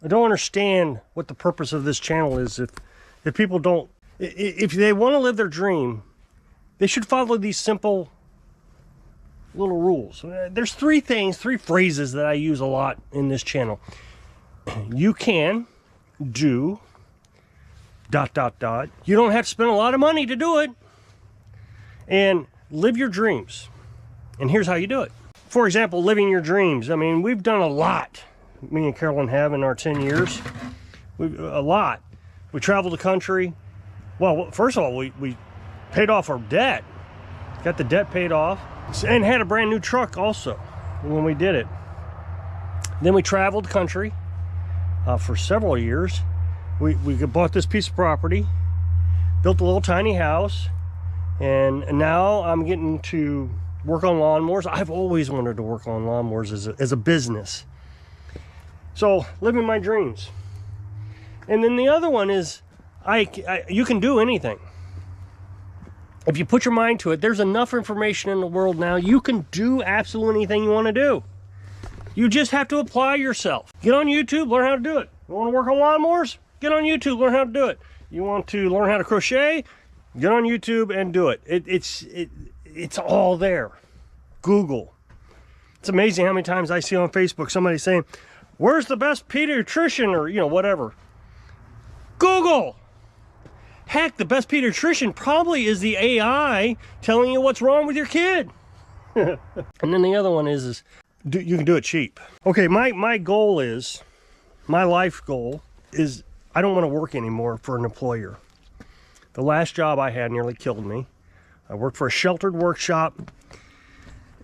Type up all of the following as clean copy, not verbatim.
I don't understand what the purpose of this channel is. If people don't, if they want to live their dream, they should follow these simple little rules. There's three phrases that I use a lot in this channel. You can do ... You don't have to spend a lot of money to do it. And live your dreams. And here's how you do it. For example, living your dreams. I mean, we've done a lot. Me and Carolyn have in our 10 years. A lot. We traveled the country. Well, first of all, we paid off our debt. Got the debt paid off. And had a brand new truck also when we did it. Then we traveled the country for several years. We bought this piece of property, built a little tiny house, and now I'm getting to work on lawnmowers. I've always wanted to work on lawnmowers as a business. So, living my dreams. And then the other one is, you can do anything. If you put your mind to it, there's enough information in the world now. You can do absolutely anything you want to do. You just have to apply yourself. Get on YouTube, learn how to do it. You want to work on lawnmowers? Get on YouTube, learn how to do it. You want to learn how to crochet? Get on YouTube and do it. It's all there. Google. It's amazing how many times I see on Facebook somebody saying, where's the best pediatrician, or whatever. Google. Heck, the best pediatrician probably is the AI telling you what's wrong with your kid. And then the other one is you can do it cheap. Okay, my goal is, my life goal is, I don't want to work anymore for an employer. The last job I had nearly killed me. I worked for a sheltered workshop,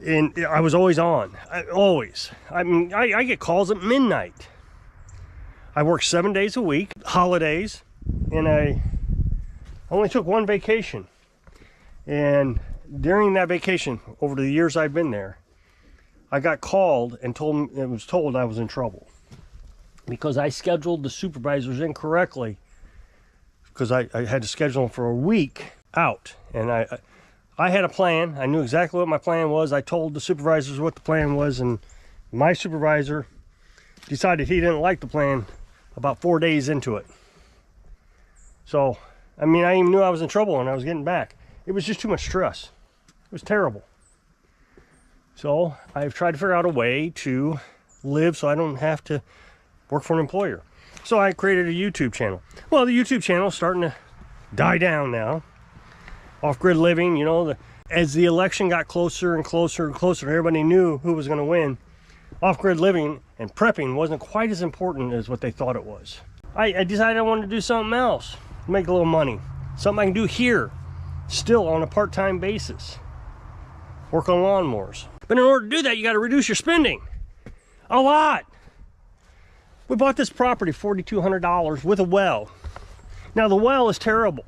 and I was always on. Always. I mean, I get calls at midnight. I worked 7 days a week, holidays, and I only took one vacation. And during that vacation, over the years I've been there, I got called and was told I was in trouble because I scheduled the supervisors incorrectly, because I had to schedule them for a week out. And I had a plan. I knew exactly what my plan was. I told the supervisors what the plan was, and my supervisor decided he didn't like the plan about 4 days into it. So, I mean, I even knew I was in trouble when I was getting back. It was just too much stress. It was terrible. So, I've tried to figure out a way to live so I don't have to work for an employer. So I created a YouTube channel. Well, the YouTube channel is starting to die down now. Off-grid living, as the election got closer and closer and closer, everybody knew who was going to win. Off-grid living and prepping wasn't quite as important as what they thought it was. I decided I wanted to do something else, make a little money. Something I can do here, still on a part-time basis. Work on lawnmowers. But in order to do that, you got to reduce your spending. A lot. We bought this property, $4,200, with a well. Now, the well is terrible.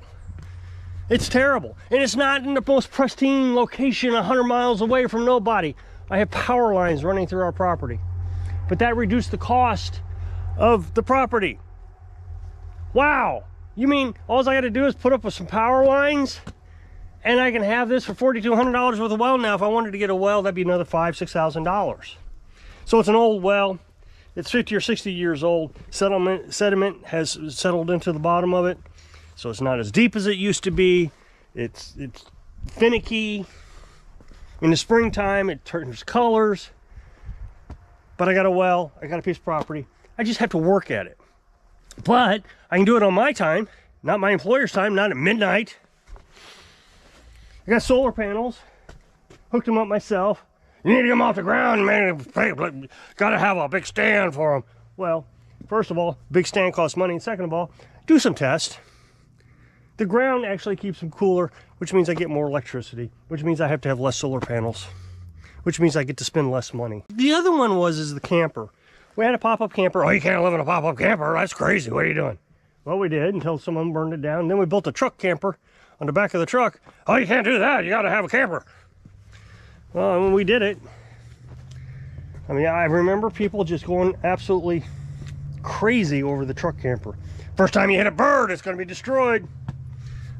It's terrible. And it's not in the most pristine location 100 miles away from nobody. I have power lines running through our property. But that reduced the cost of the property. Wow. You mean all I got to do is put up with some power lines, and I can have this for $4,200 with a well? Now, if I wanted to get a well, that'd be another $5,000, $6,000. So it's an old well. It's 50 or 60 years old. Sediment has settled into the bottom of it, so it's not as deep as it used to be. It's finicky. In the springtime, it turns colors. But I got a well. I got a piece of property. I just have to work at it. But I can do it on my time, not my employer's time, not at midnight. I got solar panels. Hooked them up myself. You need to get them off the ground, man. Got to have a big stand for them. Well, first of all, big stand costs money. And second of all, do some tests. The ground actually keeps them cooler, which means I get more electricity, which means I have to have less solar panels, which means I get to spend less money. The other one is the camper. We had a pop-up camper. Oh, you can't live in a pop-up camper. That's crazy. What are you doing? Well, we did until someone burned it down. And then we built a truck camper on the back of the truck. Oh, you can't do that. You got to have a camper. Well, when we did it, I mean, I remember people just going absolutely crazy over the truck camper. First time you hit a bird, it's going to be destroyed.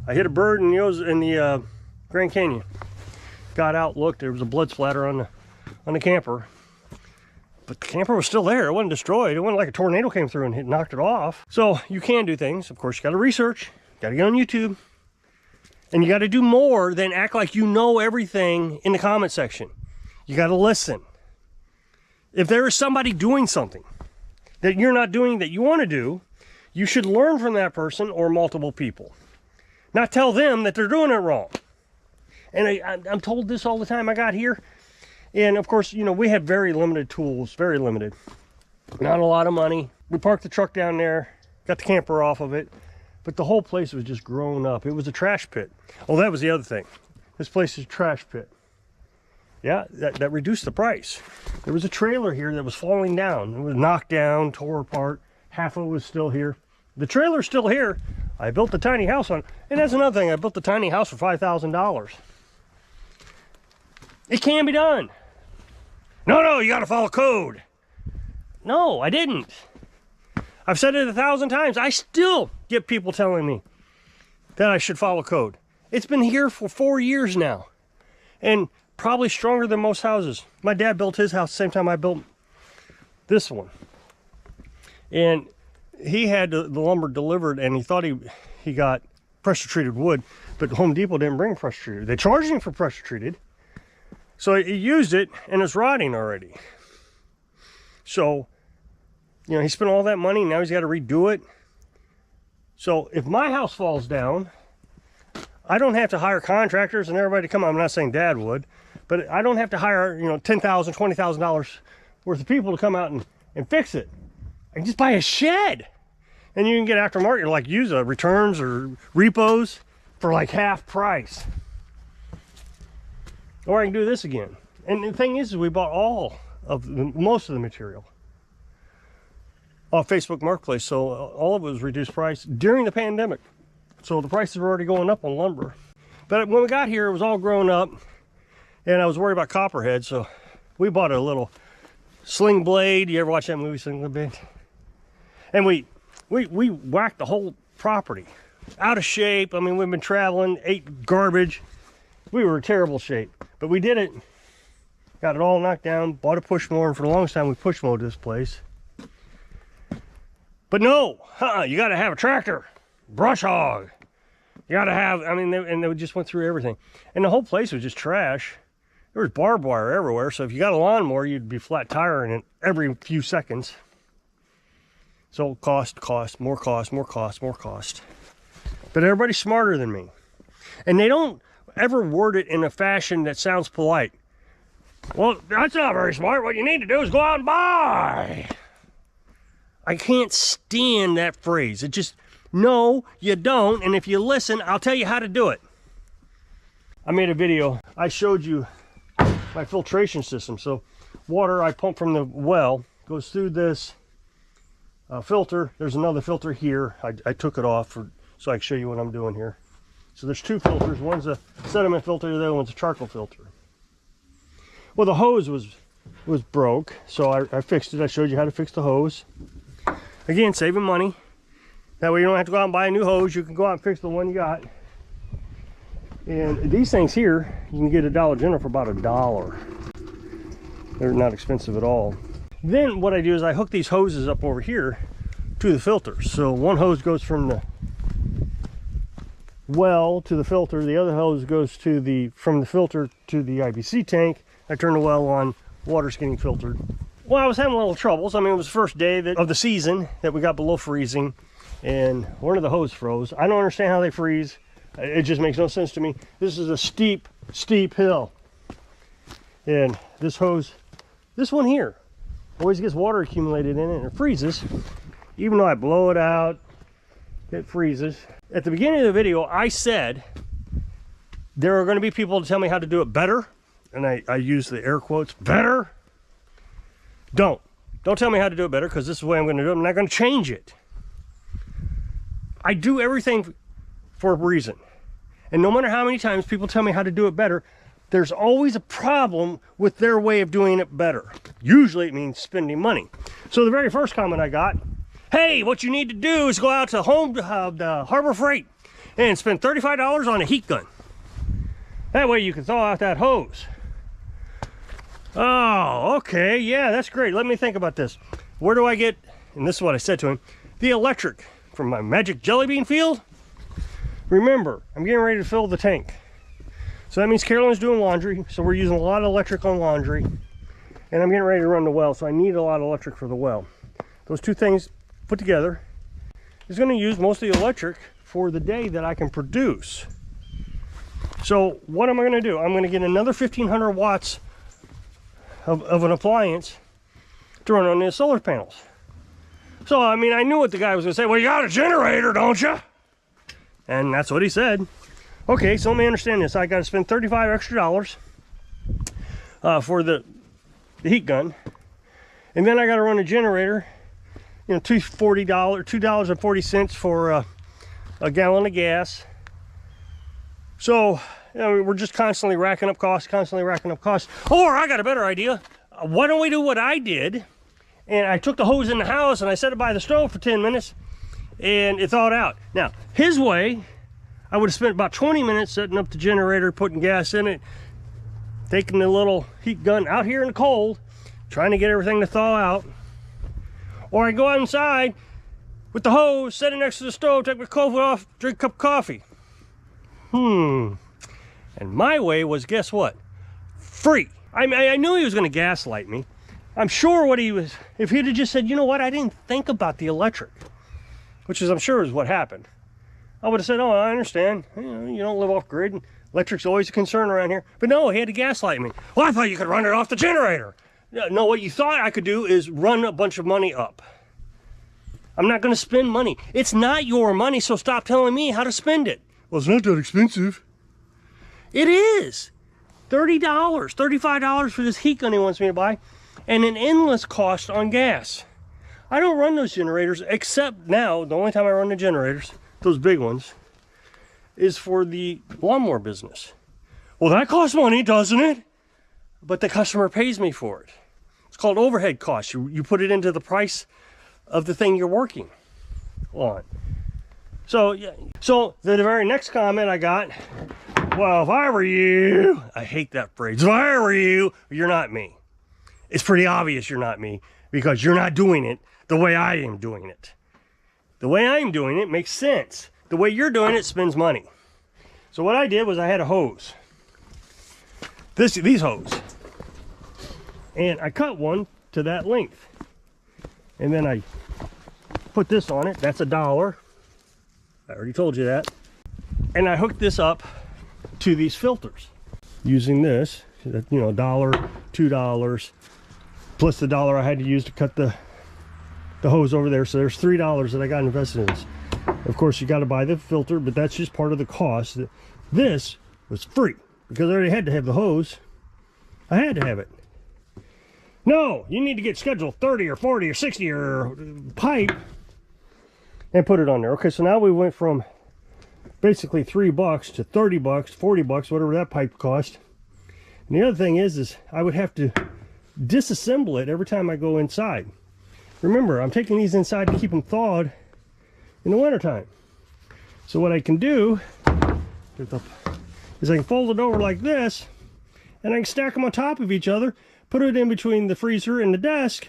I hit a bird in the Grand Canyon. Got out, looked, there was a blood splatter on the camper. But the camper was still there. It wasn't destroyed. It wasn't like a tornado came through and knocked it off. So you can do things. Of course, you got to research. Got to get on YouTube. And you got to do more than act like you know everything in the comment section. You got to listen. If there is somebody doing something that you're not doing that you want to do, you should learn from that person or multiple people. Not tell them that they're doing it wrong. And I'm told this all the time I got here. And of course, you know, we had very limited tools, very limited. Not a lot of money. We parked the truck down there, got the camper off of it, but the whole place was just grown up. It was a trash pit. Oh, that was the other thing. This place is a trash pit. Yeah, that reduced the price. There was a trailer here that was falling down. It was knocked down, tore apart. Half of it was still here. The trailer's still here. I built the tiny house on, and that's another thing. I built the tiny house for $5,000. It can be done. No, you got to follow code. No, I didn't. I've said it 1,000 times. I still get people telling me that I should follow code. It's been here for 4 years now, and probably stronger than most houses. My dad built his house the same time I built this one. And he had the lumber delivered, and he thought he got pressure treated wood, but Home Depot didn't bring pressure treated. They charged him for pressure treated. So he used it, and it's rotting already. So, you know, he spent all that money, now he's got to redo it. So if my house falls down, I don't have to hire contractors and everybody to come. I'm not saying Dad would, but I don't have to hire, you know, $10,000, $20,000 worth of people to come out and fix it. I can just buy a shed, and you can get aftermarket, like use returns or repos for like half price. Or I can do this again. And the thing is we bought most of the material off Facebook Marketplace, so all of it was reduced price during the pandemic. So the prices were already going up on lumber. But when we got here, it was all grown up, and I was worried about copperhead, so we bought a little sling blade. You ever watch that movie, Sling Blade? And we whacked the whole property out of shape. I mean, we've been traveling, ate garbage. We were in terrible shape, but we did it. Got it all knocked down, bought a push mower, and for the longest time we push mowed this place. But no, you got to have a tractor, brush hog. You got to have, I mean, and they just went through everything. And the whole place was just trash. There was barbed wire everywhere, so if you got a lawnmower, you'd be flat tiring it every few seconds. So cost, more cost. But everybody's smarter than me. And they don't ever word it in a fashion that sounds polite. Well, that's not very smart. What you need to do is go out and buy. I can't stand that phrase. It just, no, you don't. And if you listen, I'll tell you how to do it. I made a video. I showed you my filtration system. So water I pump from the well goes through this filter. There's another filter here. I took it off so I can show you what I'm doing here. So there's two filters. One's a sediment filter, the other one's a charcoal filter. Well, the hose was broke, so I fixed it. I showed you how to fix the hose. Again, saving money. That way you don't have to go out and buy a new hose. You can go out and fix the one you got. And these things here, you can get at Dollar General for about $1. They're not expensive at all. Then what I do is I hook these hoses up over here to the filters. So one hose goes from the well to the filter, the other hose goes from the filter to the IBC tank. I turn the well on, water's getting filtered. Well, I was having a little troubles. I mean, it was the first day of the season that we got below freezing, and one of the hose froze. I don't understand how they freeze. It just makes no sense to me. This is a steep hill, and this hose, this one here, always gets water accumulated in it and it freezes. Even though I blow it out, it freezes. At the beginning of the video, I said there are going to be people to tell me how to do it better, and I use the air quotes, better. Don't tell me how to do it better, because this is the way I'm going to do it. I'm not going to change it. I do everything for a reason, and no matter how many times people tell me how to do it better, there's always a problem with their way of doing it better. Usually it means spending money. So the very first comment I got, hey, what you need to do is go out to the Harbor Freight and spend $35 on a heat gun. That way you can thaw out that hose. Oh, okay, yeah, that's great. Let me think about this. Where do I get, and this is what I said to him, the electric from my magic jelly bean field? Remember, I'm getting ready to fill the tank. So that means Carolyn's doing laundry, so we're using a lot of electric on laundry. And I'm getting ready to run the well, so I need a lot of electric for the well. Those two things put together is going to use most of the electric for the day that I can produce. So what am I going to do? I'm going to get another 1,500 watts of an appliance to run on the solar panels. So, I mean, I knew what the guy was going to say. Well, you got a generator, don't you? And that's what he said. Okay, so let me understand this. I got to spend $35 extra for the heat gun. And then I got to run a generator, you know, $2.40 for a gallon of gas. So, you know, we're just constantly racking up costs, Or I got a better idea. Why don't we do what I did? And I took the hose in the house and I set it by the stove for 10 minutes and it thawed out. Now, his way, I would have spent about 20 minutes setting up the generator, putting gas in it, taking the little heat gun out here in the cold, trying to get everything to thaw out. Or I go outside with the hose, set it next to the stove, take my coat off, drink a cup of coffee. And my way was, guess what? Free. I knew he was going to gaslight me. I'm sure what he was, if he'd have just said, you know what, I didn't think about the electric, which is, I'm sure, is what happened. I would have said, oh, I understand. You know, you don't live off grid, and electric's always a concern around here. But no, he had to gaslight me. Well, I thought you could run it off the generator. No, what you thought I could do is run a bunch of money up. I'm not going to spend money. It's not your money, so stop telling me how to spend it. Well, it's not that expensive. It is. $30, $35 for this heat gun he wants me to buy, and an endless cost on gas. I don't run those generators, except now, the only time I run the generators, those big ones, is for the lawnmower business. Well, that costs money, doesn't it? But the customer pays me for it. It's called overhead costs. You put it into the price of the thing you're working on. So, yeah. So the very next comment I got, well, if I were you, I hate that phrase. If I were you, you're not me. It's pretty obvious you're not me because you're not doing it the way I am doing it. The way I'm doing it makes sense. The way you're doing it spends money. So what I did was I had a hose. These hose. And I cut one to that length. And then I put this on it. That's $1. I already told you that. And I hooked this up to these filters using this, you know, $1, $2, plus the $1 I had to use to cut the hose over there. So there's $3 that I got invested in this. Of course, you got to buy the filter, but that's just part of the cost. This was free because I already had to have the hose. I had to have it. No, you need to get scheduled 30 or 40 or 60 or pipe and put it on there. Okay, so now we went from basically $3 to $30, $40, whatever that pipe cost. And the other thing is I would have to disassemble it every time I go inside. Remember, I'm taking these inside to keep them thawed in the wintertime. So what I can do is I can fold it over like this, and I can stack them on top of each other, put it in between the freezer and the desk,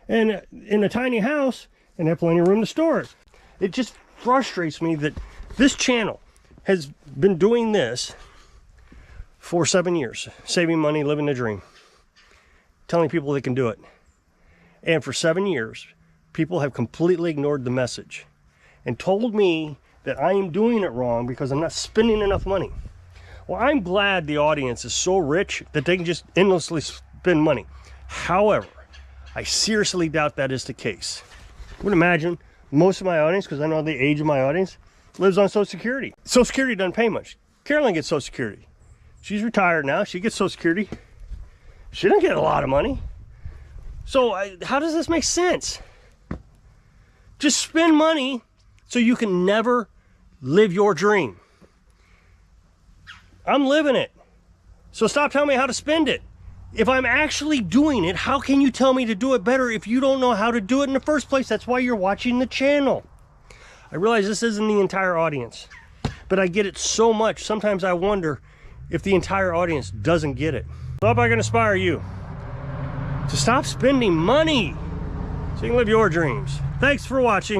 and in a tiny house, and have plenty of room to store it. It just frustrates me that this channel has been doing this for 7 years, saving money, living the dream, telling people they can do it. And for 7 years, people have completely ignored the message and told me that I am doing it wrong because I'm not spending enough money. Well, I'm glad the audience is so rich that they can just endlessly spend money. However, I seriously doubt that is the case. I would imagine most of my audience, because I know the age of my audience, lives on Social Security. Social Security doesn't pay much. Carolyn gets Social Security. She's retired now. She gets Social Security. She doesn't get a lot of money. So how does this make sense? Just spend money so you can never live your dream. I'm living it. So stop telling me how to spend it. If I'm actually doing it, how can you tell me to do it better if you don't know how to do it in the first place? That's why you're watching the channel. I realize this isn't the entire audience, but I get it so much. Sometimes I wonder if the entire audience doesn't get it. I hope I can inspire you. to stop spending money so you can live your dreams. Thanks for watching.